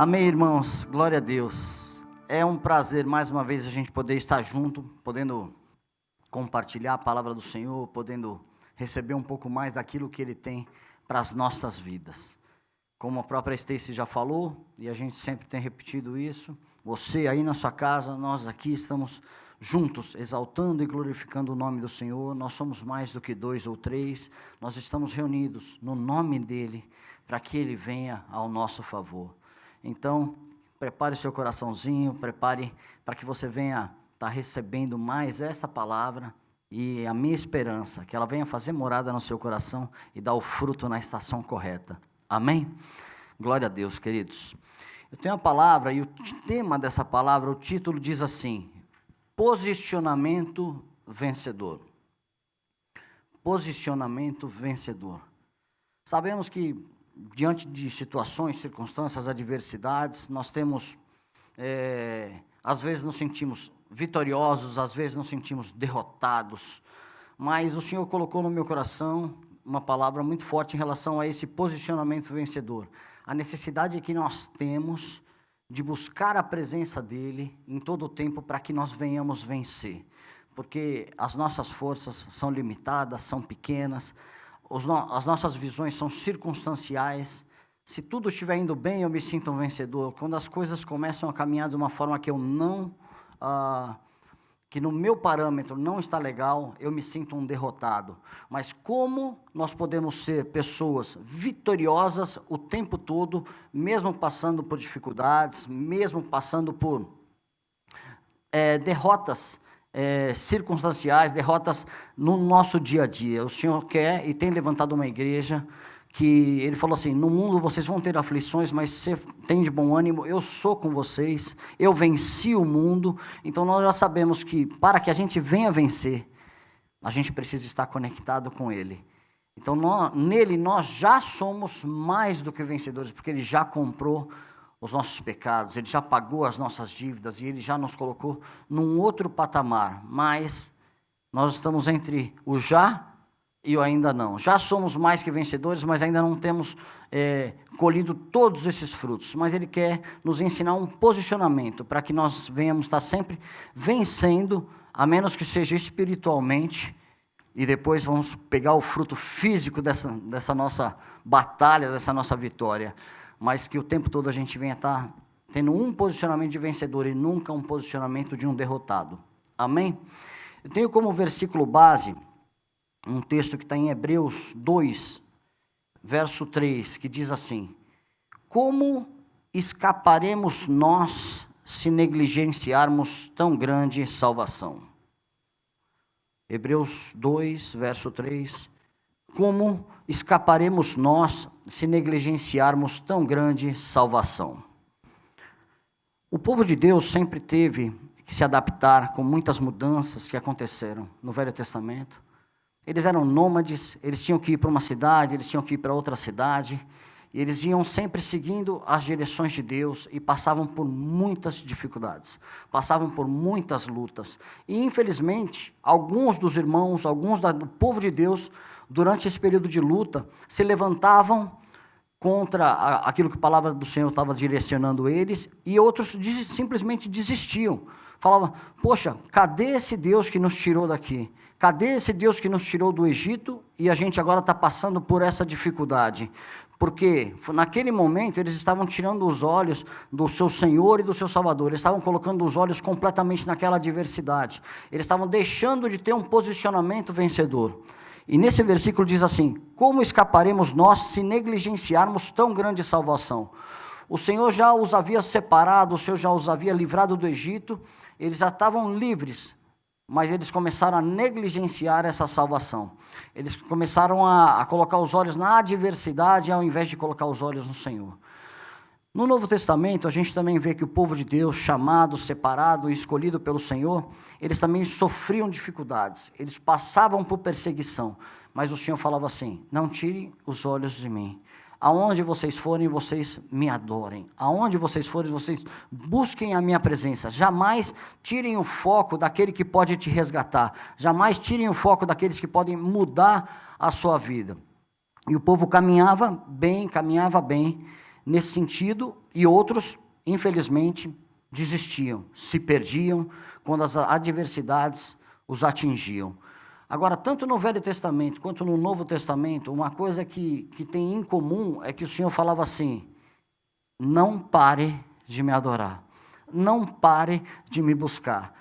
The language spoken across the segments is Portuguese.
Amém, irmãos, glória a Deus. É um prazer mais uma vez a gente poder estar junto, podendo compartilhar a palavra do Senhor, podendo receber um pouco mais daquilo que Ele tem para as nossas vidas. Como a própria Stacy já falou, e a gente sempre tem repetido isso, você aí na sua casa, nós aqui estamos juntos, exaltando e glorificando o nome do Senhor. Nós somos mais do que 2 ou 3, nós estamos reunidos no nome dEle, para que Ele venha ao nosso favor. Então, prepare o seu coraçãozinho, prepare para que você venha estar recebendo mais essa palavra, e a minha esperança, que ela venha fazer morada no seu coração e dar o fruto na estação correta. Amém? Glória a Deus, queridos. Eu tenho a palavra, e o tema dessa palavra, o título diz assim: posicionamento vencedor. Posicionamento vencedor. Sabemos que diante de situações, circunstâncias, adversidades, nós temos, às vezes nos sentimos vitoriosos, às vezes nos sentimos derrotados, mas o Senhor colocou no meu coração uma palavra muito forte em relação a esse posicionamento vencedor. A necessidade que nós temos de buscar a presença dEle em todo o tempo para que nós venhamos vencer, porque as nossas forças são limitadas, são pequenas, as nossas visões são circunstanciais. Se tudo estiver indo bem, eu me sinto um vencedor. Quando as coisas começam a caminhar de uma forma que eu não, que no meu parâmetro não está legal, eu me sinto um derrotado. Mas como nós podemos ser pessoas vitoriosas o tempo todo, mesmo passando por dificuldades, mesmo passando por derrotas circunstanciais, derrotas no nosso dia a dia. O Senhor quer e tem levantado uma igreja que Ele falou assim: no mundo vocês vão ter aflições, mas você tem de bom ânimo, eu sou com vocês, eu venci o mundo. Então nós já sabemos que para que a gente venha vencer, a gente precisa estar conectado com Ele. Então nele nós já somos mais do que vencedores, porque Ele já comprou os nossos pecados, Ele já pagou as nossas dívidas, e Ele já nos colocou num outro patamar. Mas nós estamos entre o já e o ainda não. Já somos mais que vencedores, mas ainda não temos colhido todos esses frutos. Mas Ele quer nos ensinar um posicionamento, para que nós venhamos estar sempre vencendo, a menos que seja espiritualmente, e depois vamos pegar o fruto físico dessa nossa batalha, dessa nossa vitória. Mas que o tempo todo a gente venha estar tendo um posicionamento de vencedor e nunca um posicionamento de um derrotado. Amém? Eu tenho como versículo base um texto que está em Hebreus 2, verso 3, que diz assim: como escaparemos nós se negligenciarmos tão grande salvação? Hebreus 2, verso 3, como escaparemos nós se negligenciarmos tão grande salvação? O povo de Deus sempre teve que se adaptar com muitas mudanças que aconteceram no Velho Testamento. Eles eram nômades, eles tinham que ir para uma cidade, eles tinham que ir para outra cidade, e eles iam sempre seguindo as direções de Deus e passavam por muitas dificuldades, passavam por muitas lutas. E infelizmente, alguns dos irmãos, alguns do povo de Deus, durante esse período de luta, se levantavam contra aquilo que a palavra do Senhor estava direcionando eles, e outros simplesmente desistiam. Falavam: poxa, cadê esse Deus que nos tirou daqui? Cadê esse Deus que nos tirou do Egito e a gente agora está passando por essa dificuldade? Porque naquele momento eles estavam tirando os olhos do seu Senhor e do seu Salvador, eles estavam colocando os olhos completamente naquela adversidade, eles estavam deixando de ter um posicionamento vencedor. E nesse versículo diz assim: como escaparemos nós se negligenciarmos tão grande salvação? O Senhor já os havia separado, o Senhor já os havia livrado do Egito, eles já estavam livres, mas eles começaram a negligenciar essa salvação. Eles começaram a colocar os olhos na adversidade, ao invés de colocar os olhos no Senhor. No Novo Testamento, a gente também vê que o povo de Deus, chamado, separado e escolhido pelo Senhor, eles também sofriam dificuldades, eles passavam por perseguição, mas o Senhor falava assim: não tirem os olhos de mim. Aonde vocês forem, vocês me adorem. Aonde vocês forem, vocês busquem a minha presença. Jamais tirem o foco daquele que pode te resgatar. Jamais tirem o foco daqueles que podem mudar a sua vida. E o povo caminhava bem, nesse sentido, e outros, infelizmente, desistiam, se perdiam quando as adversidades os atingiam. Agora, tanto no Velho Testamento quanto no Novo Testamento, uma coisa que tem em comum é que o Senhor falava assim: não pare de me adorar, não pare de me buscar.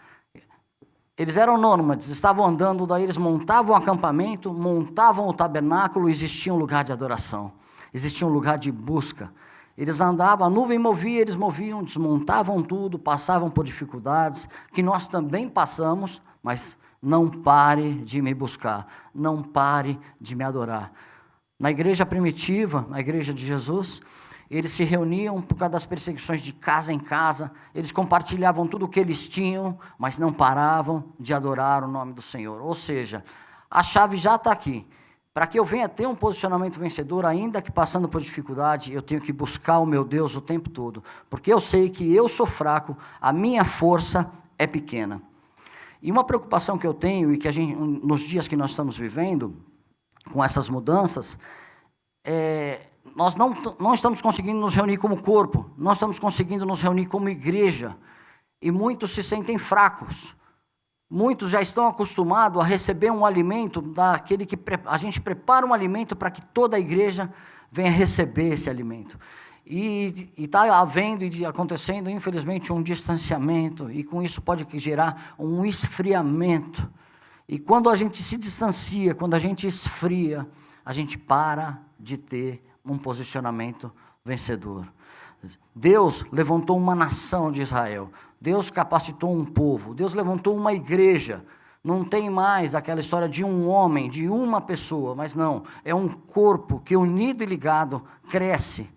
Eles eram nômades, estavam andando, daí eles montavam o acampamento, montavam o tabernáculo, existia um lugar de adoração, existia um lugar de busca. Eles andavam, a nuvem movia, eles moviam, desmontavam tudo, passavam por dificuldades, que nós também passamos, mas não pare de me buscar, não pare de me adorar. Na igreja primitiva, na igreja de Jesus, eles se reuniam por causa das perseguições de casa em casa, eles compartilhavam tudo o que eles tinham, mas não paravam de adorar o nome do Senhor. Ou seja, a chave já está aqui. Para que eu venha ter um posicionamento vencedor, ainda que passando por dificuldade, eu tenho que buscar o meu Deus o tempo todo, porque eu sei que eu sou fraco, a minha força é pequena. E uma preocupação que eu tenho, e que nos dias que nós estamos vivendo, com essas mudanças, nós não estamos conseguindo nos reunir como corpo, nós estamos conseguindo nos reunir como igreja, e muitos se sentem fracos. Muitos já estão acostumados a receber um alimento daquele que a gente prepara um alimento para que toda a igreja venha receber esse alimento. E está havendo e acontecendo, infelizmente, um distanciamento, e com isso pode gerar um esfriamento. E quando a gente se distancia, quando a gente esfria, a gente para de ter um posicionamento vencedor. Deus levantou uma nação de Israel, Deus capacitou um povo, Deus levantou uma igreja. Não tem mais aquela história de um homem, de uma pessoa, mas não, é um corpo que unido e ligado cresce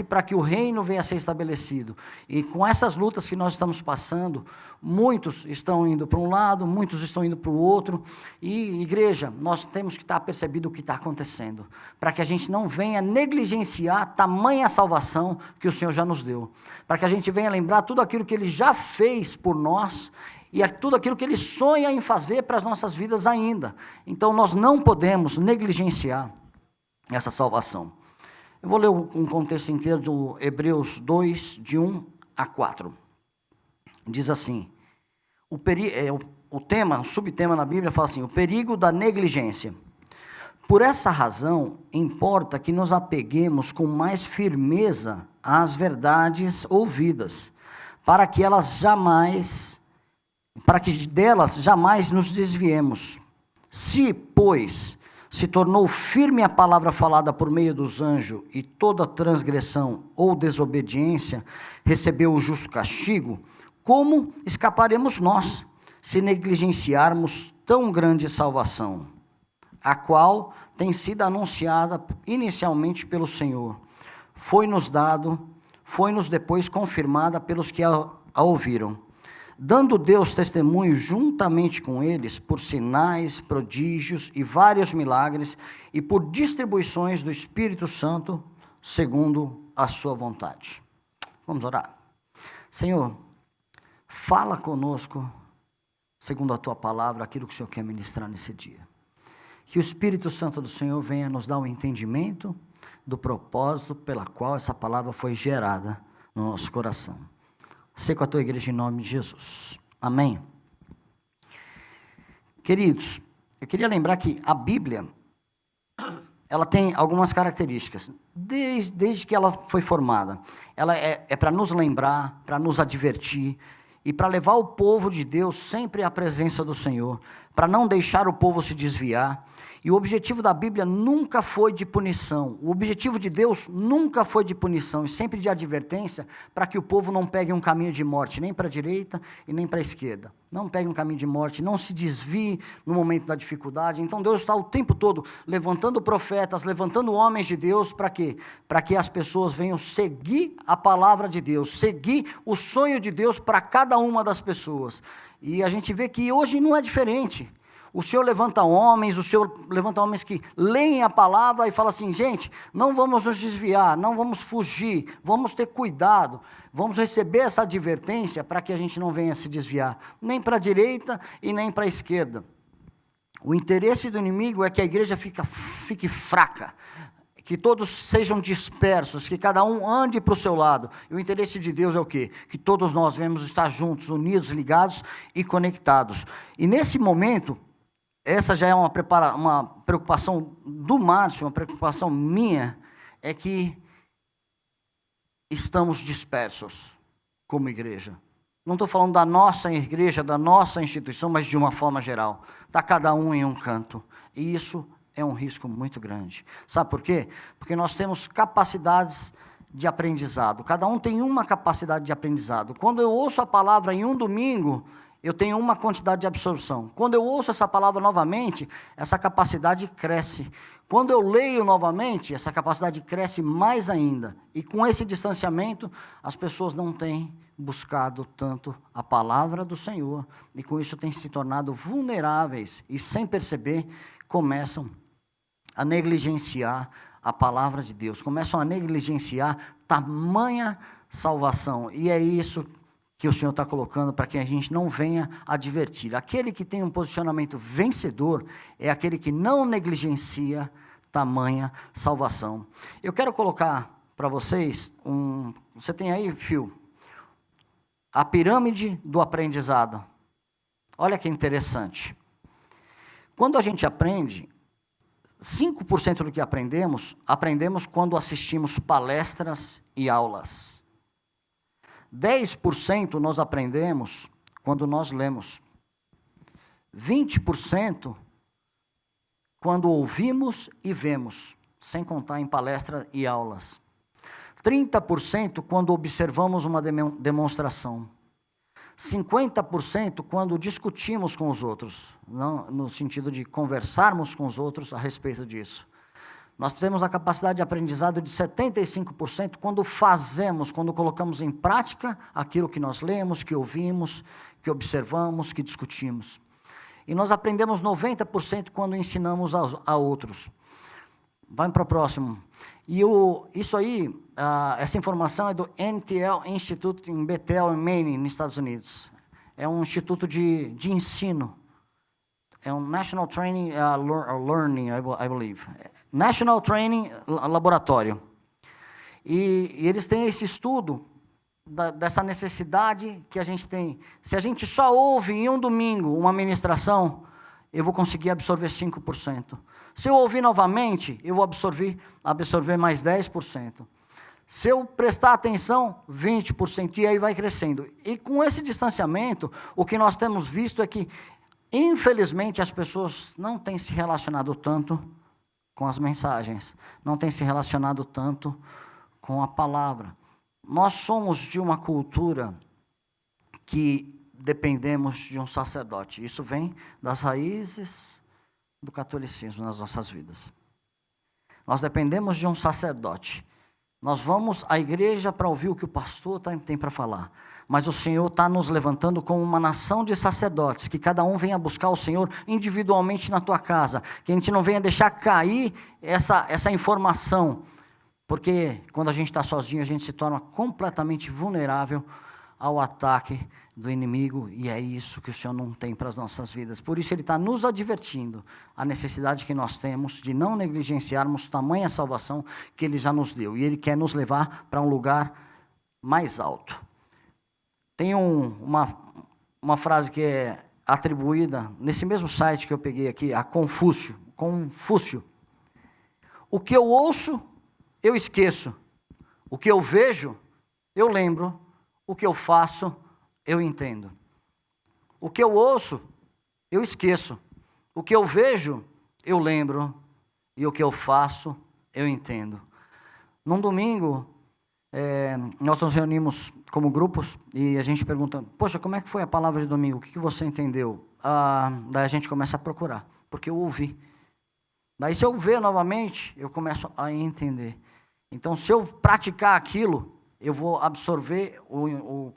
para que o reino venha a ser estabelecido. E com essas lutas que nós estamos passando, muitos estão indo para um lado, muitos estão indo para o outro, e igreja, nós temos que estar percebido o que está acontecendo, para que a gente não venha negligenciar tamanha salvação que o Senhor já nos deu, para que a gente venha lembrar tudo aquilo que Ele já fez por nós, e tudo aquilo que Ele sonha em fazer para as nossas vidas ainda. Então nós não podemos negligenciar essa salvação. Eu vou ler um contexto inteiro do Hebreus 2, de 1 a 4. Diz assim, o subtema na Bíblia fala assim: o perigo da negligência. Por essa razão, importa que nos apeguemos com mais firmeza às verdades ouvidas, para que delas jamais nos desviemos. Se, pois, se tornou firme a palavra falada por meio dos anjos, e toda transgressão ou desobediência recebeu o justo castigo, como escaparemos nós, se negligenciarmos tão grande salvação, a qual tem sido anunciada inicialmente pelo Senhor? Foi-nos depois confirmada pelos que a ouviram, dando Deus testemunho juntamente com eles por sinais, prodígios e vários milagres, e por distribuições do Espírito Santo, segundo a sua vontade. Vamos orar. Senhor, fala conosco, segundo a tua palavra, aquilo que o Senhor quer ministrar nesse dia. Que o Espírito Santo do Senhor venha nos dar um entendimento do propósito pela qual essa palavra foi gerada no nosso coração. Sei com a tua igreja em nome de Jesus. Amém. Queridos, eu queria lembrar que a Bíblia, ela tem algumas características, desde que ela foi formada. Ela é para nos lembrar, para nos advertir, e para levar o povo de Deus sempre à presença do Senhor, para não deixar o povo se desviar. E o objetivo da Bíblia nunca foi de punição, o objetivo de Deus nunca foi de punição, e sempre de advertência, para que o povo não pegue um caminho de morte, nem para a direita e nem para a esquerda. Não pegue um caminho de morte, não se desvie no momento da dificuldade. Então Deus está o tempo todo levantando profetas, levantando homens de Deus, para quê? Para que as pessoas venham seguir a palavra de Deus, seguir o sonho de Deus para cada uma das pessoas. E a gente vê que hoje não é diferente. O Senhor levanta homens que leem a palavra e falam assim: gente, não vamos nos desviar, não vamos fugir, vamos ter cuidado, vamos receber essa advertência para que a gente não venha se desviar, nem para a direita e nem para a esquerda. O interesse do inimigo é que a igreja fique fraca, que todos sejam dispersos, que cada um ande para o seu lado. E o interesse de Deus é o quê? Que todos nós venhamos estar juntos, unidos, ligados e conectados. E nesse momento, essa já é uma preocupação do Márcio, uma preocupação minha, é que estamos dispersos como igreja. Não estou falando da nossa igreja, da nossa instituição, mas de uma forma geral. Está cada um em um canto. E isso é um risco muito grande. Sabe por quê? Porque nós temos capacidades de aprendizado. Cada um tem uma capacidade de aprendizado. Quando eu ouço a palavra em um domingo, eu tenho uma quantidade de absorção. Quando eu ouço essa palavra novamente, essa capacidade cresce. Quando eu leio novamente, essa capacidade cresce mais ainda. E com esse distanciamento, as pessoas não têm buscado tanto a palavra do Senhor. E com isso têm se tornado vulneráveis. E sem perceber, começam a negligenciar a palavra de Deus. Começam a negligenciar tamanha salvação. E é isso que o Senhor está colocando para que a gente não venha advertir. Aquele que tem um posicionamento vencedor é aquele que não negligencia tamanha salvação. Eu quero colocar para vocês, você tem aí, Phil, a pirâmide do aprendizado. Olha que interessante. Quando a gente aprende, 5% do que aprendemos quando assistimos palestras e aulas. 10% nós aprendemos quando nós lemos. 20% quando ouvimos e vemos, sem contar em palestra e aulas. 30% quando observamos uma demonstração. 50% quando discutimos com os outros, não, no sentido de conversarmos com os outros a respeito disso. Nós temos a capacidade de aprendizado de 75% quando fazemos, quando colocamos em prática aquilo que nós lemos, que ouvimos, que observamos, que discutimos. E nós aprendemos 90% quando ensinamos a outros. Vamos para o próximo. E isso aí, essa informação é do NTL Institute em Bethel, em Maine, nos Estados Unidos. É um instituto de ensino. É um National Training Learning, I believe. National Training Laboratório. E eles têm esse estudo dessa necessidade que a gente tem. Se a gente só ouve em um domingo uma ministração, eu vou conseguir absorver 5%. Se eu ouvir novamente, eu vou absorver mais 10%. Se eu prestar atenção, 20%, e aí vai crescendo. E com esse distanciamento, o que nós temos visto é que, infelizmente, as pessoas não têm se relacionado tanto com as mensagens, não têm se relacionado tanto com a palavra. Nós somos de uma cultura que dependemos de um sacerdote. Isso vem das raízes do catolicismo nas nossas vidas. Nós dependemos de um sacerdote. Nós vamos à igreja para ouvir o que o pastor tem para falar. Mas o Senhor está nos levantando como uma nação de sacerdotes, que cada um venha buscar o Senhor individualmente na tua casa, que a gente não venha deixar cair essa informação, porque quando a gente está sozinho, a gente se torna completamente vulnerável ao ataque do inimigo, e é isso que o Senhor não tem para as nossas vidas. Por isso Ele está nos advertindo a necessidade que nós temos de não negligenciarmos tamanha salvação que Ele já nos deu, e Ele quer nos levar para um lugar mais alto. Tem uma frase que é atribuída, nesse mesmo site que eu peguei aqui, a Confúcio. O que eu ouço, eu esqueço. O que eu vejo, eu lembro. O que eu faço, eu entendo. O que eu ouço, eu esqueço. O que eu vejo, eu lembro. E o que eu faço, eu entendo. Num domingo, nós nos reunimos como grupos e a gente pergunta, poxa, como é que foi a palavra de domingo? O que você entendeu? Daí a gente começa a procurar, porque eu ouvi. Daí se eu ver novamente, eu começo a entender. Então, se eu praticar aquilo, eu vou absorver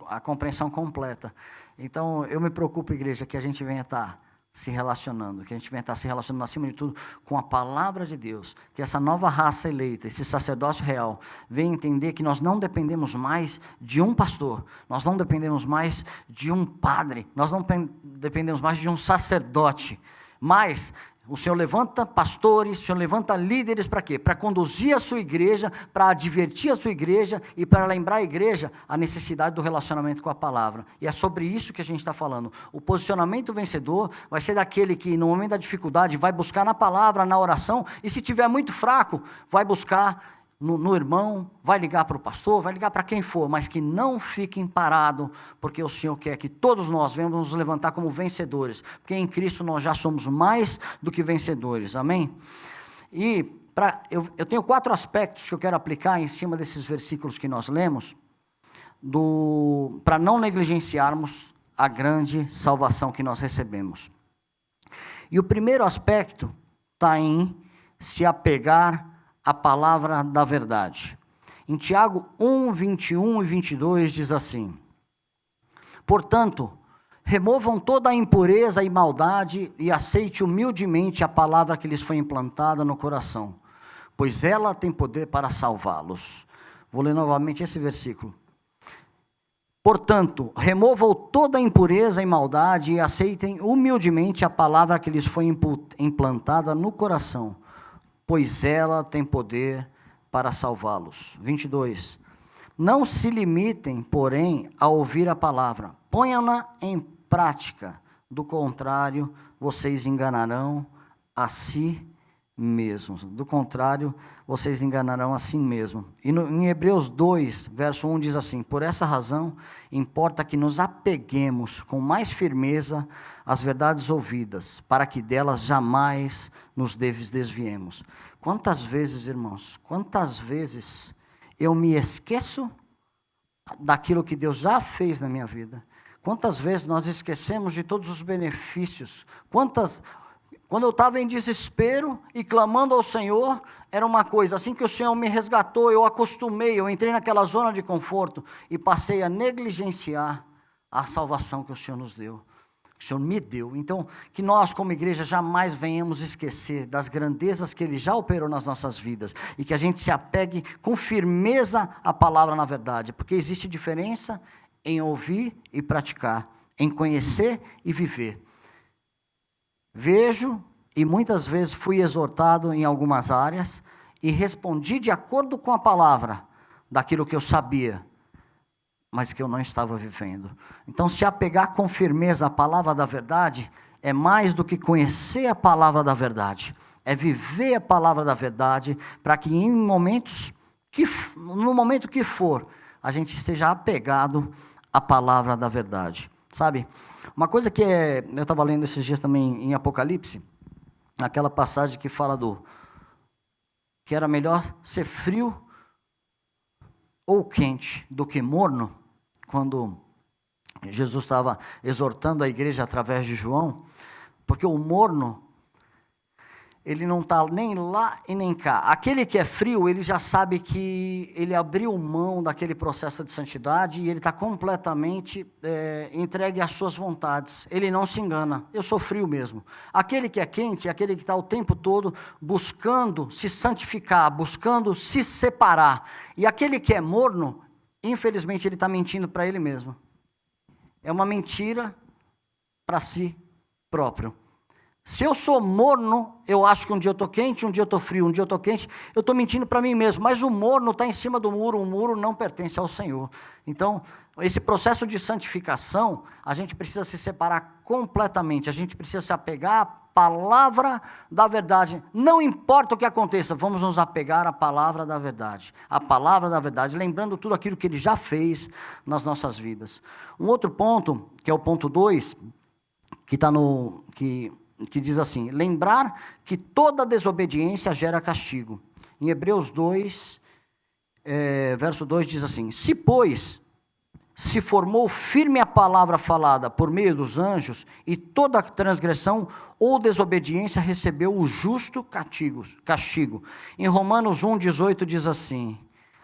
a compreensão completa. Então, eu me preocupo, igreja, que a gente venha estar se relacionando, que a gente venha estar se relacionando, acima de tudo, com a palavra de Deus, que essa nova raça eleita, esse sacerdócio real, venha entender que nós não dependemos mais de um pastor, nós não dependemos mais de um padre, nós não dependemos mais de um sacerdote, mas O Senhor levanta pastores, o Senhor levanta líderes para quê? Para conduzir a sua igreja, para advertir a sua igreja e para lembrar a igreja a necessidade do relacionamento com a palavra. E é sobre isso que a gente está falando. O posicionamento vencedor vai ser daquele que no momento da dificuldade vai buscar na palavra, na oração, e se tiver muito fraco, vai buscar no irmão, vai ligar para o pastor, vai ligar para quem for, mas que não fiquem parados, porque o Senhor quer que todos nós venhamos nos levantar como vencedores, porque em Cristo nós já somos mais do que vencedores, amém? E eu tenho 4 aspectos que eu quero aplicar em cima desses versículos que nós lemos, para não negligenciarmos a grande salvação que nós recebemos. E o primeiro aspecto está em se apegar a palavra da verdade. Em Tiago 1, 21 e 22 diz assim: portanto, removam toda a impureza e maldade e aceite humildemente a palavra que lhes foi implantada no coração, pois ela tem poder para salvá-los. Vou ler novamente esse versículo. Portanto, removam toda a impureza e maldade e aceitem humildemente a palavra que lhes foi implantada no coração, pois ela tem poder para salvá-los. 22. Não se limitem, porém, a ouvir a palavra. Ponham-na em prática. Do contrário, vocês enganarão a si mesmos. Do contrário, vocês enganarão a si mesmos. E em Hebreus 2, verso 1 diz assim: por essa razão, importa que nos apeguemos com mais firmeza às verdades ouvidas, para que delas jamais nos desviemos. Quantas vezes, irmãos, quantas vezes eu me esqueço daquilo que Deus já fez na minha vida? Quantas vezes nós esquecemos de todos os benefícios? Quando eu estava em desespero e clamando ao Senhor, era uma coisa, assim que o Senhor me resgatou, eu acostumei, eu entrei naquela zona de conforto e passei a negligenciar a salvação que o Senhor nos deu, que o Senhor me deu. Então, que nós como igreja jamais venhamos esquecer das grandezas que Ele já operou nas nossas vidas, e que a gente se apegue com firmeza à palavra na verdade, porque existe diferença em ouvir e praticar, em conhecer e viver. Vejo e muitas vezes fui exortado em algumas áreas e respondi de acordo com a palavra, daquilo que eu sabia, mas que eu não estava vivendo. Então, se apegar com firmeza à palavra da verdade, é mais do que conhecer a palavra da verdade, é viver a palavra da verdade, para que no momento que for, a gente esteja apegado à palavra da verdade, sabe? Uma coisa que eu estava lendo esses dias também em Apocalipse, naquela passagem que fala que era melhor ser frio ou quente do que morno, quando Jesus estava exortando a igreja através de João, porque o morno, ele não está nem lá e nem cá. Aquele que é frio, ele já sabe que ele abriu mão daquele processo de santidade e ele está completamente entregue às suas vontades. Ele não se engana, eu sou frio mesmo. Aquele que é quente é aquele que está o tempo todo buscando se santificar, buscando se separar. E aquele que é morno, infelizmente, ele está mentindo para ele mesmo. É uma mentira para si próprio. Se eu sou morno, eu acho que um dia eu estou quente, um dia eu estou frio, um dia eu estou quente, eu estou mentindo para mim mesmo, mas o morno está em cima do muro, o muro não pertence ao Senhor. Então, esse processo de santificação, a gente precisa se separar completamente, a gente precisa se apegar à palavra da verdade. Não importa o que aconteça, vamos nos apegar à palavra da verdade, lembrando tudo aquilo que Ele já fez nas nossas vidas. Um outro ponto, que é o ponto 2, que está que diz assim: lembrar que toda desobediência gera castigo. Em Hebreus 2, verso 2 diz assim: se, pois, se formou firme a palavra falada por meio dos anjos, e toda transgressão ou desobediência recebeu o justo castigo. Em Romanos 1,18 diz assim: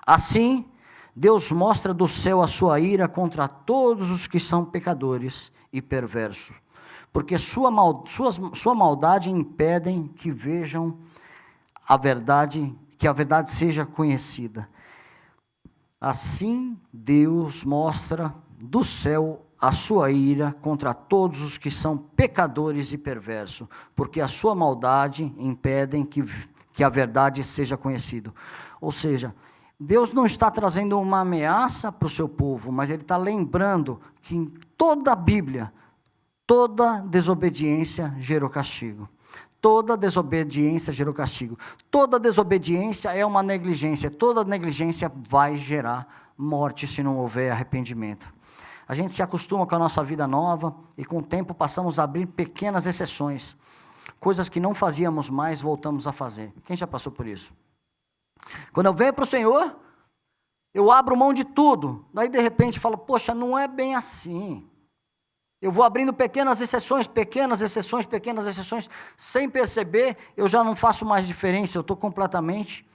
assim, Deus mostra do céu a sua ira contra todos os que são pecadores e perversos, porque sua maldade impedem que vejam a verdade, que a verdade seja conhecida. Assim, Deus mostra do céu a sua ira contra todos os que são pecadores e perversos, porque a sua maldade impedem que a verdade seja conhecida. Ou seja, Deus não está trazendo uma ameaça para o seu povo, mas Ele está lembrando que em toda a Bíblia, toda desobediência gerou castigo. Toda desobediência gerou castigo. Toda desobediência é uma negligência. Toda negligência vai gerar morte se não houver arrependimento. A gente se acostuma com a nossa vida nova e com o tempo passamos a abrir pequenas exceções. Coisas que não fazíamos mais, voltamos a fazer. Quem já passou por isso? Quando eu venho para o Senhor, eu abro mão de tudo. Daí de repente falo, poxa, não é bem assim. Eu vou abrindo pequenas exceções, sem perceber, eu já não faço mais diferença, eu estou completamente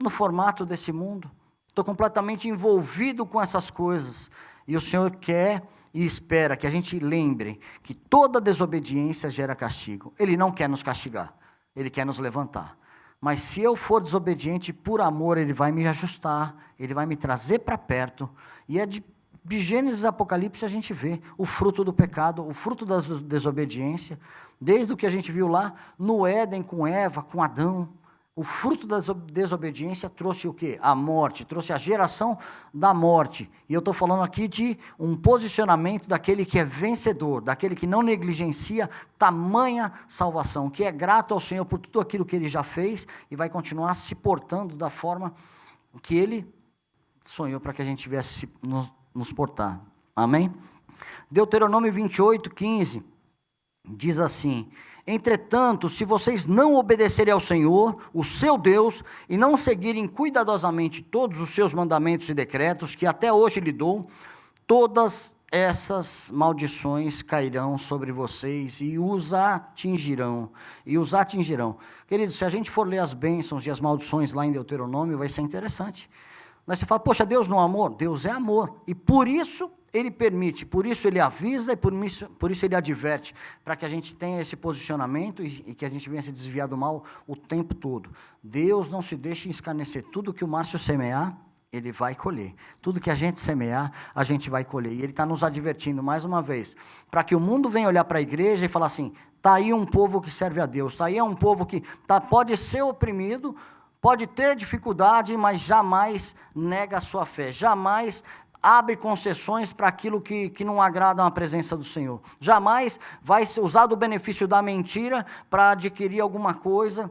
no formato desse mundo, estou completamente envolvido com essas coisas, e o Senhor quer e espera que a gente lembre que toda desobediência gera castigo. Ele não quer nos castigar, Ele quer nos levantar, mas se eu for desobediente, por amor, Ele vai me ajustar, Ele vai me trazer para perto, e é de Gênesis e Apocalipse a gente vê o fruto do pecado, o fruto da desobediência, desde o que a gente viu lá no Éden com Eva, com Adão. O fruto da desobediência trouxe o quê? A morte, trouxe a geração da morte. E eu estou falando aqui de um posicionamento daquele que é vencedor, daquele que não negligencia tamanha salvação, que é grato ao Senhor por tudo aquilo que Ele já fez e vai continuar se portando da forma que Ele sonhou para que a gente viesse nos portar. Amém? Deuteronômio 28, 15, diz assim: entretanto, se vocês não obedecerem ao Senhor, o seu Deus, e não seguirem cuidadosamente todos os seus mandamentos e decretos, que até hoje lhe dou, todas essas maldições cairão sobre vocês e os atingirão. Queridos, se a gente for ler as bênçãos e as maldições lá em Deuteronômio, vai ser interessante. Mas você fala, poxa, Deus não é amor? Deus é amor, e por isso Ele permite, por isso Ele avisa e por isso Ele adverte, para que a gente tenha esse posicionamento e que a gente venha se desviar do mal o tempo todo. Deus não se deixa escarnecer. Tudo que o Márcio semear, Ele vai colher. Tudo que a gente semear, a gente vai colher. E Ele está nos advertindo mais uma vez, para que o mundo venha olhar para a igreja e falar assim, está aí um povo que serve a Deus, está aí um povo que pode ser oprimido, pode ter dificuldade, mas jamais nega a sua fé, jamais abre concessões para aquilo que não agrada a presença do Senhor, jamais vai usar do benefício da mentira para adquirir alguma coisa,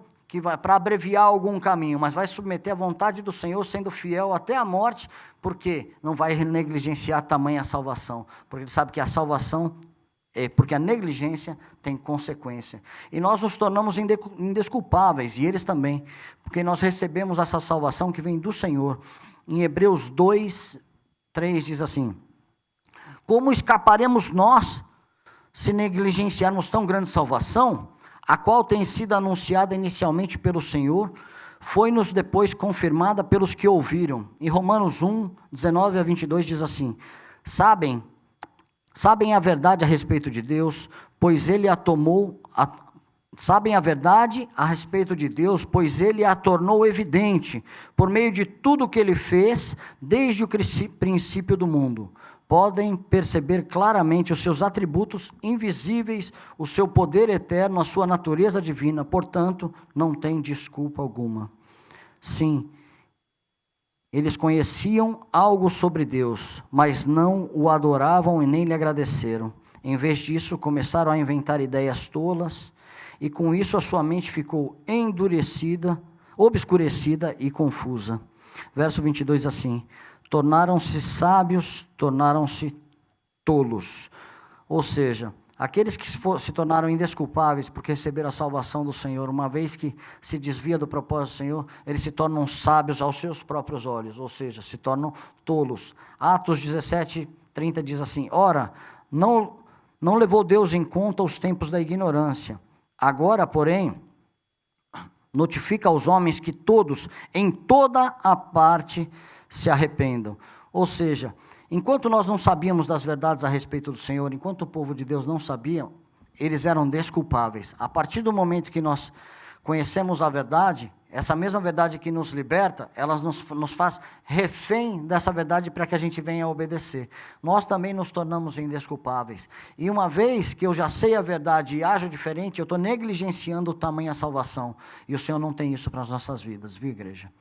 para abreviar algum caminho, mas vai submeter à vontade do Senhor, sendo fiel até a morte, porque não vai negligenciar tamanha salvação, porque Ele sabe que a salvação porque a negligência tem consequência. E nós nos tornamos indesculpáveis, e eles também, porque nós recebemos essa salvação que vem do Senhor. Em Hebreus 2, 3 diz assim: como escaparemos nós, se negligenciarmos tão grande salvação, a qual tem sido anunciada inicialmente pelo Senhor, foi-nos depois confirmada pelos que ouviram. Em Romanos 1, 19 a 22 diz assim: Sabem a verdade a respeito de Deus, pois Ele sabem a verdade a respeito de Deus, pois Ele a tornou evidente, por meio de tudo que Ele fez, desde o princípio do mundo. Podem perceber claramente os seus atributos invisíveis, o seu poder eterno, a sua natureza divina, portanto, não tem desculpa alguma. Sim, eles conheciam algo sobre Deus, mas não o adoravam e nem lhe agradeceram. Em vez disso, começaram a inventar ideias tolas, e com isso a sua mente ficou endurecida, obscurecida e confusa. Verso 22 assim: tornaram-se sábios, tornaram-se tolos. Ou seja, aqueles que se tornaram indesculpáveis porque receberam a salvação do Senhor, uma vez que se desvia do propósito do Senhor, eles se tornam sábios aos seus próprios olhos, ou seja, se tornam tolos. Atos 17, 30 diz assim: ora, não levou Deus em conta os tempos da ignorância. Agora, porém, notifica aos homens que todos, em toda a parte, se arrependam. Ou seja, enquanto nós não sabíamos das verdades a respeito do Senhor, enquanto o povo de Deus não sabia, eles eram desculpáveis. A partir do momento que nós conhecemos a verdade, essa mesma verdade que nos liberta, ela nos faz refém dessa verdade para que a gente venha a obedecer. Nós também nos tornamos indesculpáveis. E uma vez que eu já sei a verdade e ajo diferente, eu estou negligenciando o tamanho da salvação. E o Senhor não tem isso para as nossas vidas, viu, igreja?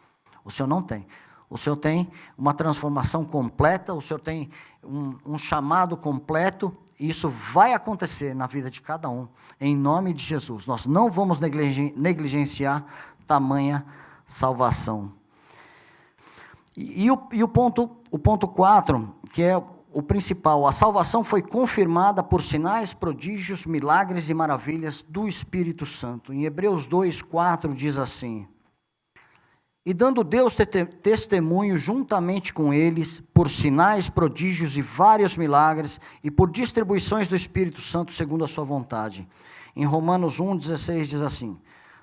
O Senhor não tem. O Senhor tem uma transformação completa, o Senhor tem um chamado completo, e isso vai acontecer na vida de cada um, em nome de Jesus. Nós não vamos negligenciar tamanha salvação. E o ponto 4, que é o principal, a salvação foi confirmada por sinais, prodígios, milagres e maravilhas do Espírito Santo. Em Hebreus 2:4 diz assim: e dando Deus testemunho juntamente com eles, por sinais, prodígios e vários milagres, e por distribuições do Espírito Santo segundo a sua vontade. Em Romanos 1:16 diz assim: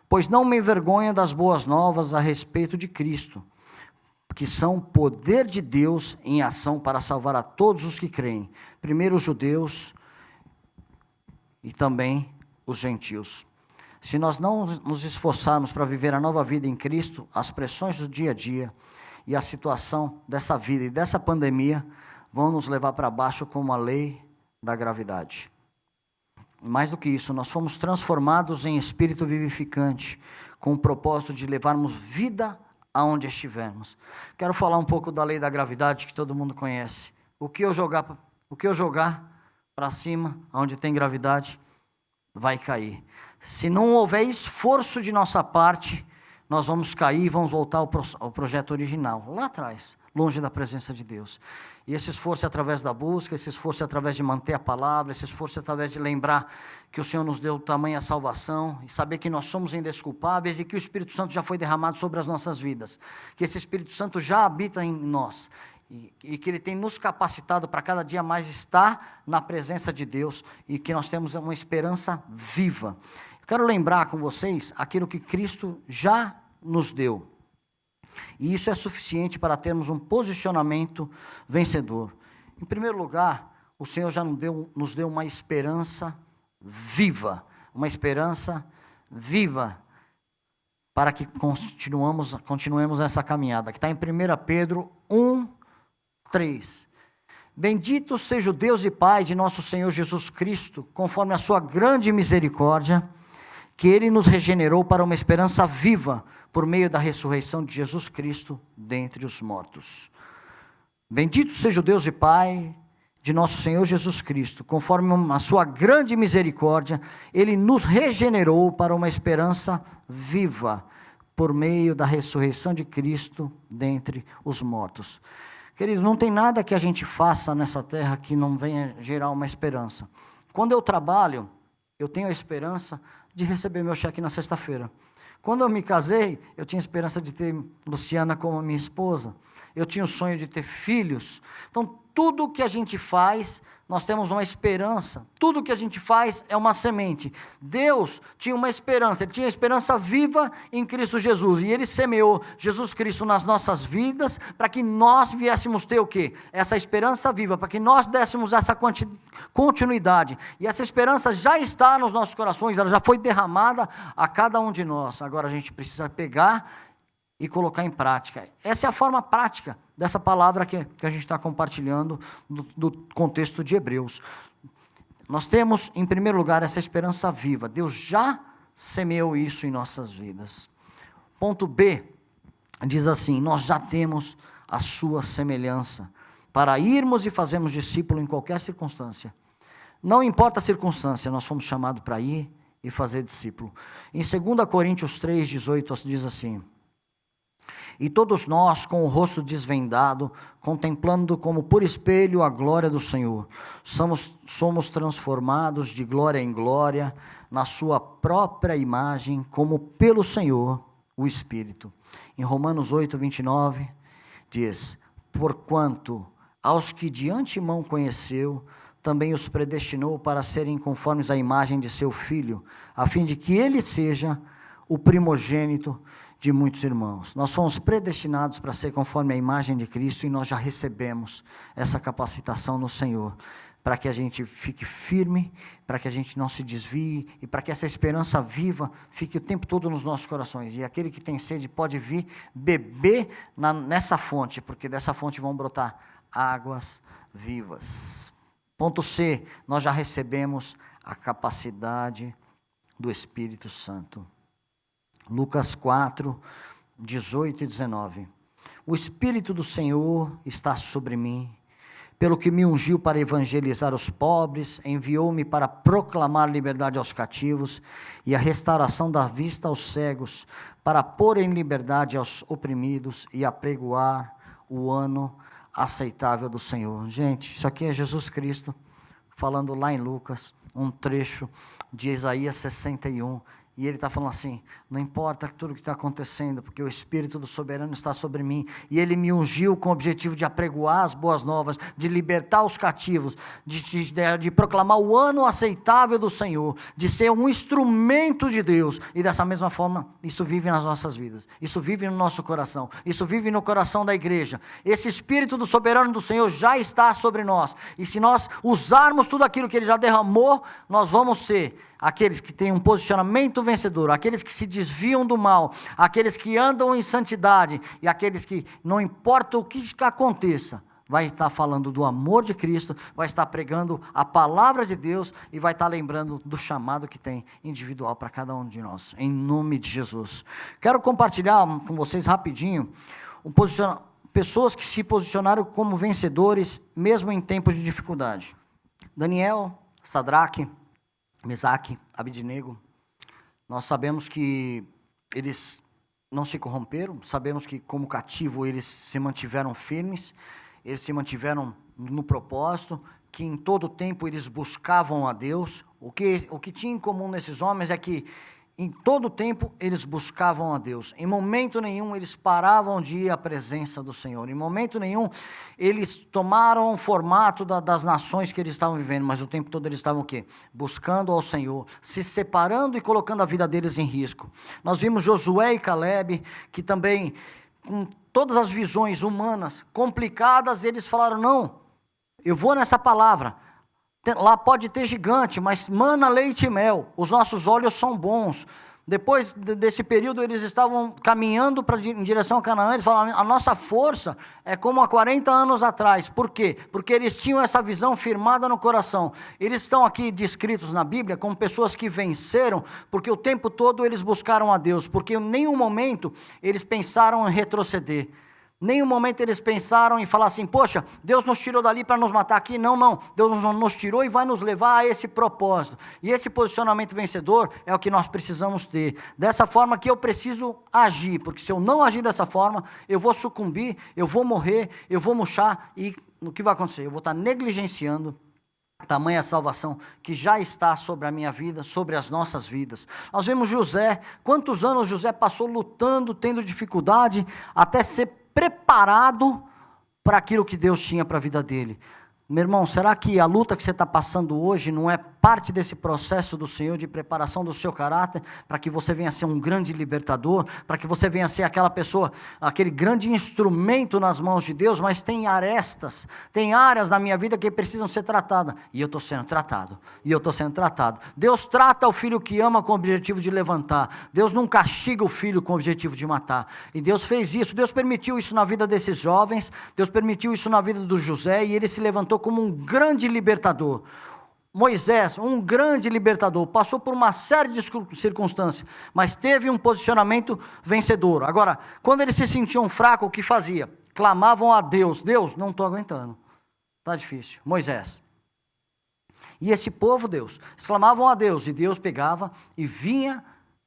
pois não me envergonho das boas novas a respeito de Cristo, que são poder de Deus em ação para salvar a todos os que creem, primeiro os judeus e também os gentios. Se nós não nos esforçarmos para viver a nova vida em Cristo, as pressões do dia a dia e a situação dessa vida e dessa pandemia vão nos levar para baixo como a lei da gravidade. Mais do que isso, nós fomos transformados em espírito vivificante, com o propósito de levarmos vida aonde estivermos. Quero falar um pouco da lei da gravidade que todo mundo conhece. O que eu jogar para cima, onde tem gravidade, vai cair. Se não houver esforço de nossa parte, nós vamos cair e vamos voltar ao projeto original, lá atrás, longe da presença de Deus. E esse esforço é através da busca, esse esforço é através de manter a palavra, esse esforço é através de lembrar que o Senhor nos deu tamanha salvação, e saber que nós somos indesculpáveis e que o Espírito Santo já foi derramado sobre as nossas vidas, que esse Espírito Santo já habita em nós, e que Ele tem nos capacitado para cada dia mais estar na presença de Deus, e que nós temos uma esperança viva. Quero lembrar com vocês aquilo que Cristo já nos deu. E isso é suficiente para termos um posicionamento vencedor. Em primeiro lugar, o Senhor já nos deu uma esperança viva. Uma esperança viva para que continuemos essa caminhada. Que está em 1 Pedro 1:3. Bendito seja o Deus e Pai de nosso Senhor Jesus Cristo, conforme a sua grande misericórdia, que Ele nos regenerou para uma esperança viva, por meio da ressurreição de Jesus Cristo dentre os mortos. Bendito seja o Deus e Pai de nosso Senhor Jesus Cristo, conforme a sua grande misericórdia, Ele nos regenerou para uma esperança viva, por meio da ressurreição de Cristo dentre os mortos. Queridos, não tem nada que a gente faça nessa terra que não venha gerar uma esperança. Quando eu trabalho, eu tenho a esperança de receber meu cheque na sexta-feira. Quando eu me casei, eu tinha esperança de ter Luciana como minha esposa. Eu tinha o sonho de ter filhos. Então, tudo que a gente faz, nós temos uma esperança. Tudo que a gente faz é uma semente. Deus tinha uma esperança. Ele tinha esperança viva em Cristo Jesus. E Ele semeou Jesus Cristo nas nossas vidas para que nós viéssemos ter o quê? Essa esperança viva, para que nós dessemos essa continuidade. E essa esperança já está nos nossos corações, ela já foi derramada a cada um de nós. Agora a gente precisa pegar e colocar em prática. Essa é a forma prática dessa palavra que a gente está compartilhando do contexto de Hebreus. Nós temos, em primeiro lugar, essa esperança viva. Deus já semeou isso em nossas vidas. Ponto B, diz assim: nós já temos a sua semelhança, para irmos e fazermos discípulo em qualquer circunstância. Não importa a circunstância, nós fomos chamados para ir e fazer discípulo. Em 2 Coríntios 3:18 diz assim: e todos nós, com o rosto desvendado, contemplando como por espelho a glória do Senhor, somos transformados de glória em glória, na sua própria imagem, como pelo Senhor, o Espírito. Em Romanos 8:29, diz: porquanto aos que de antemão conheceu, também os predestinou para serem conformes à imagem de seu Filho, a fim de que ele seja o primogênito de muitos irmãos. Nós fomos predestinados para ser conforme a imagem de Cristo, e nós já recebemos essa capacitação no Senhor. para que a gente fique firme, para que a gente não se desvie, e para que essa esperança viva fique o tempo todo nos nossos corações. E aquele que tem sede pode vir beber nessa fonte, porque dessa fonte vão brotar águas vivas. Ponto C, nós já recebemos a capacidade do Espírito Santo. Lucas 4, 18 e 19. O Espírito do Senhor está sobre mim, pelo que me ungiu para evangelizar os pobres, enviou-me para proclamar liberdade aos cativos e a restauração da vista aos cegos, para pôr em liberdade aos oprimidos e apregoar o ano aceitável do Senhor. Gente, isso aqui é Jesus Cristo, falando lá em Lucas, um trecho de Isaías 61, e ele está falando assim, não importa tudo o que está acontecendo, porque o Espírito do Soberano está sobre mim, e ele me ungiu com o objetivo de apregoar as boas novas, de libertar os cativos, de proclamar o ano aceitável do Senhor, de ser um instrumento de Deus, e dessa mesma forma, isso vive nas nossas vidas, isso vive no nosso coração, isso vive no coração da igreja. Esse Espírito do Soberano do Senhor já está sobre nós, e se nós usarmos tudo aquilo que ele já derramou, nós vamos ser aqueles que têm um posicionamento vencedor, aqueles que se desviam do mal, aqueles que andam em santidade, e aqueles que, não importa o que aconteça, vai estar falando do amor de Cristo, vai estar pregando a palavra de Deus, e vai estar lembrando do chamado que tem individual para cada um de nós, em nome de Jesus. Quero compartilhar com vocês rapidinho, pessoas que se posicionaram como vencedores, mesmo em tempos de dificuldade. Daniel, Sadraque, Mesaque, Abednego, nós sabemos que eles não se corromperam, sabemos que como cativo eles se mantiveram firmes, eles se mantiveram no propósito, que em todo tempo eles buscavam a Deus. O que tinha em comum nesses homens é que em todo tempo eles buscavam a Deus, em momento nenhum eles paravam de ir à presença do Senhor, em momento nenhum eles tomaram o formato das nações que eles estavam vivendo, mas o tempo todo eles estavam o quê? Buscando ao Senhor, se separando e colocando a vida deles em risco. Nós vimos Josué e Calebe, que também, com todas as visões humanas complicadas, eles falaram, não, eu vou nessa palavra. Lá pode ter gigante, mas mana, leite e mel, os nossos olhos são bons. Depois desse período, eles estavam caminhando em direção a Canaã, eles falaram, a nossa força é como há 40 anos atrás. Por quê? Porque eles tinham essa visão firmada no coração. Eles estão aqui descritos na Bíblia como pessoas que venceram, porque o tempo todo eles buscaram a Deus, porque em nenhum momento eles pensaram em retroceder. Nenhum momento eles pensaram em falar assim, poxa, Deus nos tirou dali para nos matar aqui. Não, não, Deus nos tirou e vai nos levar a esse propósito. E esse posicionamento vencedor é o que nós precisamos ter. Dessa forma que eu preciso agir, porque se eu não agir dessa forma, eu vou sucumbir, eu vou morrer, eu vou murchar, e o que vai acontecer? Eu vou estar negligenciando tamanha salvação que já está sobre a minha vida, sobre as nossas vidas. Nós vemos José, quantos anos José passou lutando, tendo dificuldade, até ser preparado para aquilo que Deus tinha para a vida dele. Meu irmão, será que a luta que você está passando hoje não é parte desse processo do Senhor de preparação do seu caráter, para que você venha a ser um grande libertador, para que você venha a ser aquela pessoa, aquele grande instrumento nas mãos de Deus? Mas tem arestas, tem áreas na minha vida que precisam ser tratadas, e eu estou sendo tratado, Deus trata o filho que ama com o objetivo de levantar, Deus não castiga o filho com o objetivo de matar, e Deus fez isso, Deus permitiu isso na vida desses jovens, Deus permitiu isso na vida do José, e ele se levantou como um grande libertador. Moisés, um grande libertador, passou por uma série de circunstâncias, mas teve um posicionamento vencedor. Agora, quando eles se sentiam fracos, o que fazia? Clamavam a Deus, Deus, não estou aguentando, está difícil. Moisés. E esse povo, Deus, eles clamavam a Deus, e Deus pegava e vinha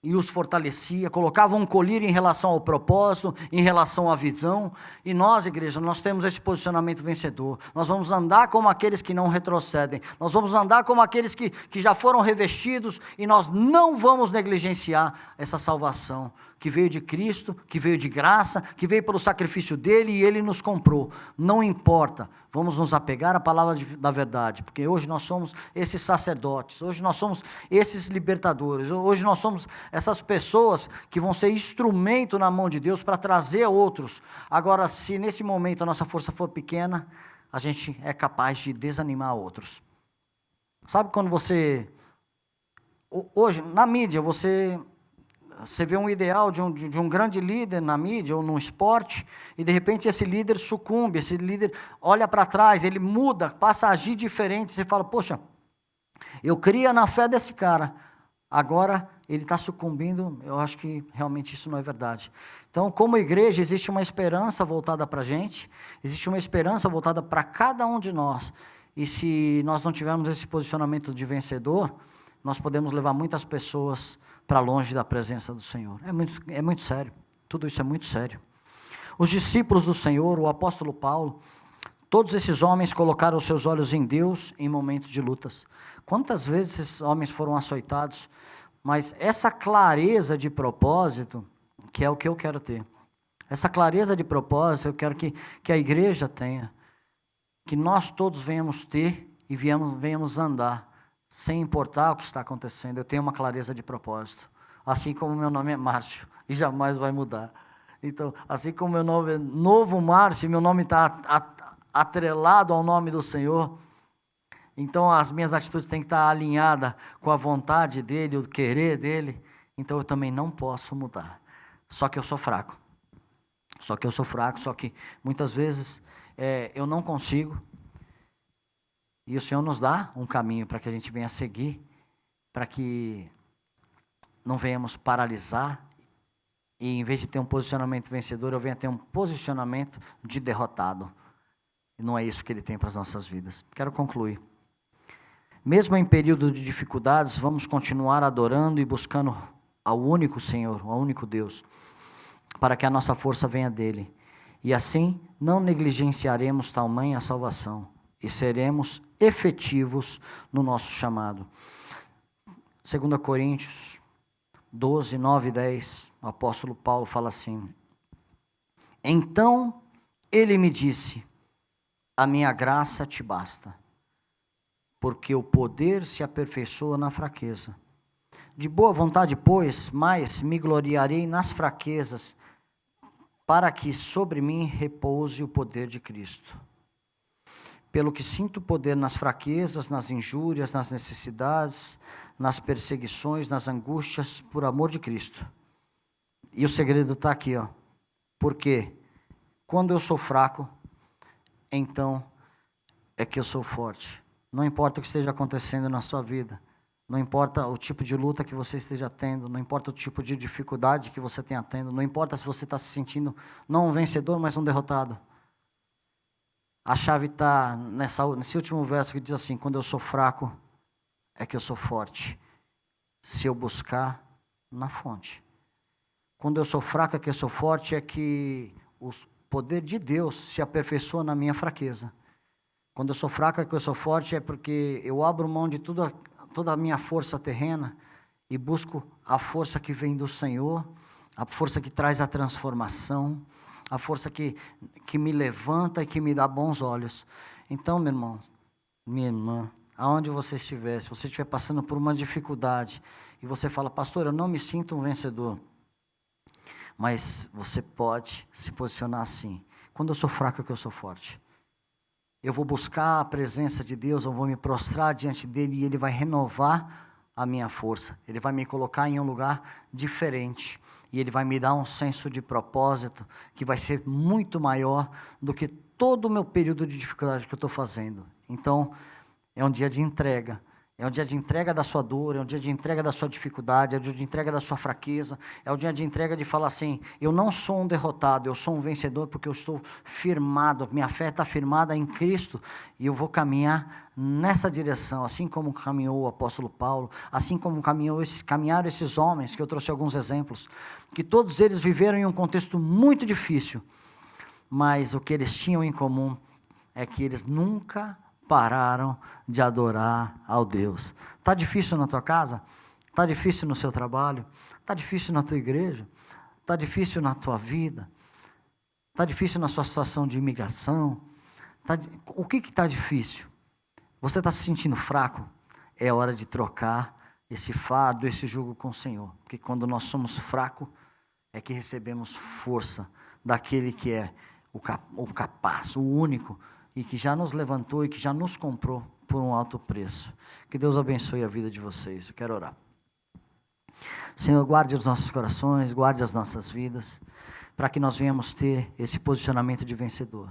e os fortalecia, colocava um colírio em relação ao propósito, em relação à visão. E nós, igreja, nós temos esse posicionamento vencedor. Nós vamos andar como aqueles que não retrocedem. Nós vamos andar como aqueles que já foram revestidos, e nós não vamos negligenciar essa salvação que veio de Cristo, que veio de graça, que veio pelo sacrifício dele, e ele nos comprou. Não importa, vamos nos apegar à palavra da verdade, porque hoje nós somos esses sacerdotes, hoje nós somos esses libertadores, hoje nós somos essas pessoas que vão ser instrumento na mão de Deus para trazer outros. Agora, se nesse momento a nossa força for pequena, a gente é capaz de desanimar outros. Sabe quando você... Hoje, na mídia, você vê um ideal de um grande líder na mídia ou no esporte, e de repente esse líder sucumbe, esse líder olha para trás, ele muda, passa a agir diferente, você fala, poxa, eu cria na fé desse cara, agora ele está sucumbindo, eu acho que realmente isso não é verdade. Então, como igreja, existe uma esperança voltada para a gente, existe uma esperança voltada para cada um de nós, e se nós não tivermos esse posicionamento de vencedor, nós podemos levar muitas pessoas para longe da presença do Senhor. É muito sério, tudo isso é muito sério. Os discípulos do Senhor, o apóstolo Paulo, todos esses homens colocaram os seus olhos em Deus em momentos de lutas. Quantas vezes esses homens foram açoitados? Mas essa clareza de propósito, que é o que eu quero ter, essa clareza de propósito, eu quero que a igreja tenha, que nós todos venhamos ter e venhamos andar, sem importar o que está acontecendo. Eu tenho uma clareza de propósito, assim como meu nome é Márcio, e jamais vai mudar. Então, assim como meu nome é Novo Márcio, meu nome está atrelado ao nome do Senhor, então as minhas atitudes têm que estar alinhadas com a vontade dEle, o querer dEle, então eu também não posso mudar. Só que eu sou fraco, só que muitas vezes eu não consigo, e o Senhor nos dá um caminho para que a gente venha seguir, para que não venhamos paralisar, e em vez de ter um posicionamento vencedor, eu venha ter um posicionamento de derrotado. E não é isso que Ele tem para as nossas vidas. Quero concluir. Mesmo em período de dificuldades, vamos continuar adorando e buscando ao único Senhor, ao único Deus, para que a nossa força venha dEle. E assim, não negligenciaremos tamanha salvação, e seremos efetivos no nosso chamado. 2 Coríntios 12, 9 e 10, o apóstolo Paulo fala assim: então ele me disse, a minha graça te basta, porque o poder se aperfeiçoa na fraqueza. De boa vontade, pois, mais me gloriarei nas fraquezas, para que sobre mim repouse o poder de Cristo. Pelo que sinto poder nas fraquezas, nas injúrias, nas necessidades, nas perseguições, nas angústias, por amor de Cristo. E o segredo está aqui, ó. Porque quando eu sou fraco, então é que eu sou forte. Não importa o que esteja acontecendo na sua vida, não importa o tipo de luta que você esteja tendo, não importa o tipo de dificuldade que você tenha tendo, não importa se você está se sentindo não um vencedor, mas um derrotado. A chave está nesse último verso que diz assim: quando eu sou fraco, é que eu sou forte, se eu buscar na fonte. Quando eu sou fraco, é que eu sou forte, é que o poder de Deus se aperfeiçoa na minha fraqueza. Quando eu sou fraco, é que eu sou forte, é porque eu abro mão de toda a minha força terrena e busco a força que vem do Senhor, a força que traz a transformação, a força que me levanta e que me dá bons olhos. Então, meu irmão, minha irmã, aonde você estiver, se você estiver passando por uma dificuldade, e você fala, pastor, eu não me sinto um vencedor, mas você pode se posicionar assim: quando eu sou fraco é que eu sou forte. Eu vou buscar a presença de Deus, eu vou me prostrar diante dEle, e Ele vai renovar a minha força, Ele vai me colocar em um lugar diferente, e Ele vai me dar um senso de propósito, que vai ser muito maior do que todo o meu período de dificuldade que eu estou fazendo. Então, é um dia de entrega. É um dia de entrega da sua dor, é um dia de entrega da sua dificuldade, é um dia de entrega da sua fraqueza, é um dia de entrega de falar assim: eu não sou um derrotado, eu sou um vencedor, porque eu estou firmado, minha fé está firmada em Cristo, e eu vou caminhar nessa direção, assim como caminhou o apóstolo Paulo, assim como caminharam esses homens, que eu trouxe alguns exemplos, que todos eles viveram em um contexto muito difícil, mas o que eles tinham em comum é que eles nunca pararam de adorar ao Deus. Está difícil na tua casa? Está difícil no seu trabalho? Está difícil na tua igreja? Está difícil na tua vida? Está difícil na sua situação de imigração? O que está difícil? Você está se sentindo fraco? É hora de trocar esse fardo, esse jugo com o Senhor. Porque quando nós somos fracos, é que recebemos força daquele que é o capaz, o único, e que já nos levantou e que já nos comprou por um alto preço. Que Deus abençoe a vida de vocês. Eu quero orar. Senhor, guarde os nossos corações, guarde as nossas vidas, para que nós venhamos ter esse posicionamento de vencedor.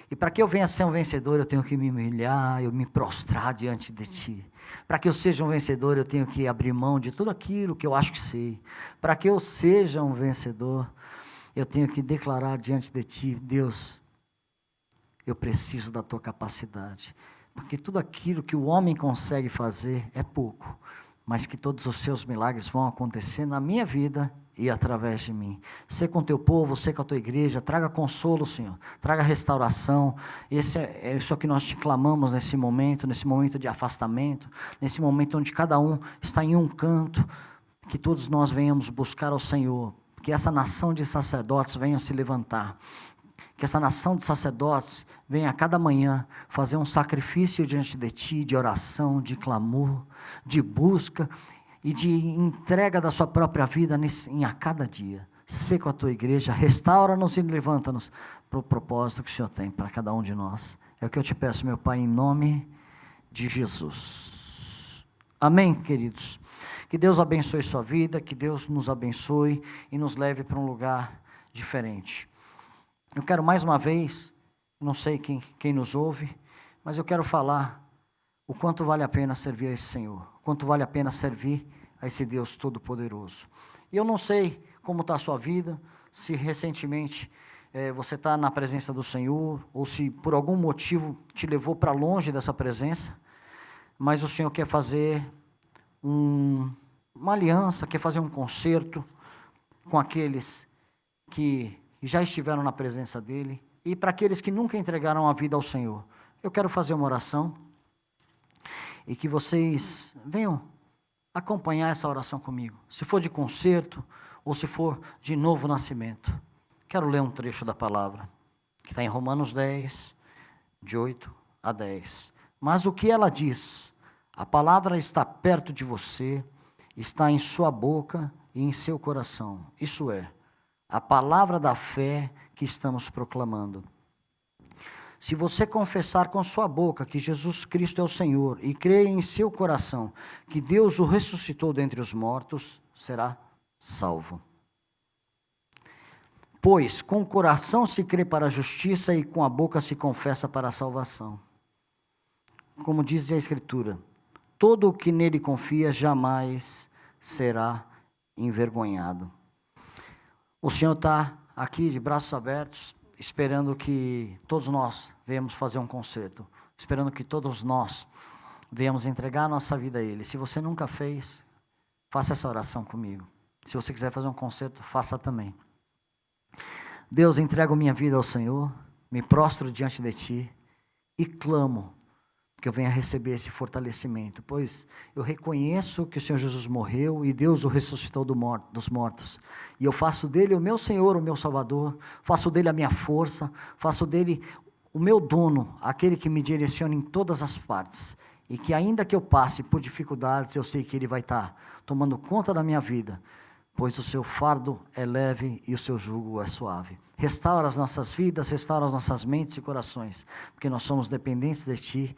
E para que eu venha ser um vencedor, eu tenho que me humilhar, eu me prostrar diante de Ti. Para que eu seja um vencedor, eu tenho que abrir mão de tudo aquilo que eu acho que sei. Para que eu seja um vencedor, eu tenho que declarar diante de Ti, Deus, eu preciso da Tua capacidade. Porque tudo aquilo que o homem consegue fazer é pouco, mas que todos os Seus milagres vão acontecer na minha vida e através de mim. Ser com o teu povo, ser com a tua igreja, traga consolo, Senhor, traga restauração. Isso é o que nós te clamamos nesse momento de afastamento, nesse momento onde cada um está em um canto, que todos nós venhamos buscar ao Senhor, que essa nação de sacerdotes venha se levantar, que essa nação de sacerdotes venha a cada manhã fazer um sacrifício diante de Ti, de oração, de clamor, de busca, e de entrega da sua própria vida a cada dia. Ser com a tua igreja, restaura-nos e levanta-nos para o propósito que o Senhor tem para cada um de nós. É o que eu te peço, meu Pai, em nome de Jesus. Amém, queridos? Que Deus abençoe sua vida, que Deus nos abençoe e nos leve para um lugar diferente. Eu quero mais uma vez, não sei quem nos ouve, mas eu quero falar o quanto vale a pena servir a esse Senhor, quanto vale a pena servir a esse Deus Todo-Poderoso. E eu não sei como está a sua vida, se recentemente você está na presença do Senhor, ou se por algum motivo te levou para longe dessa presença, mas o Senhor quer fazer uma aliança, quer fazer um concerto com aqueles que já estiveram na presença dEle, e para aqueles que nunca entregaram a vida ao Senhor. Eu quero fazer uma oração, e que vocês venham acompanhar essa oração comigo, se for de concerto, ou se for de novo nascimento. Quero ler um trecho da palavra, que está em Romanos 10, de 8 a 10. Mas o que ela diz? A palavra está perto de você, está em sua boca e em seu coração. Isso é, a palavra da fé que estamos proclamando. Se você confessar com sua boca que Jesus Cristo é o Senhor e crer em seu coração que Deus o ressuscitou dentre os mortos, será salvo. Pois com o coração se crê para a justiça e com a boca se confessa para a salvação. Como diz a Escritura, todo o que nele confia jamais será envergonhado. O Senhor está aqui de braços abertos, esperando que todos nós venhamos fazer um concerto, esperando que todos nós venhamos entregar a nossa vida a Ele. Se você nunca fez, faça essa oração comigo. Se você quiser fazer um concerto, faça também. Deus, entrego minha vida ao Senhor, me prostro diante de Ti e clamo que eu venha receber esse fortalecimento, pois eu reconheço que o Senhor Jesus morreu e Deus o ressuscitou dos mortos, e eu faço dele o meu Senhor, o meu Salvador, faço dele a minha força, faço dele o meu dono, aquele que me direciona em todas as partes, e que ainda que eu passe por dificuldades, eu sei que Ele vai estar tomando conta da minha vida, pois o seu fardo é leve e o seu jugo é suave. Restaura as nossas vidas, restaura as nossas mentes e corações, porque nós somos dependentes de Ti,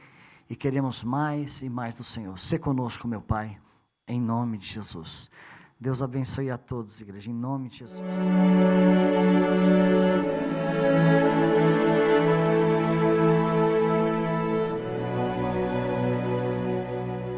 e queremos mais e mais do Senhor. Sê conosco, meu Pai, em nome de Jesus. Deus abençoe a todos, igreja, em nome de Jesus.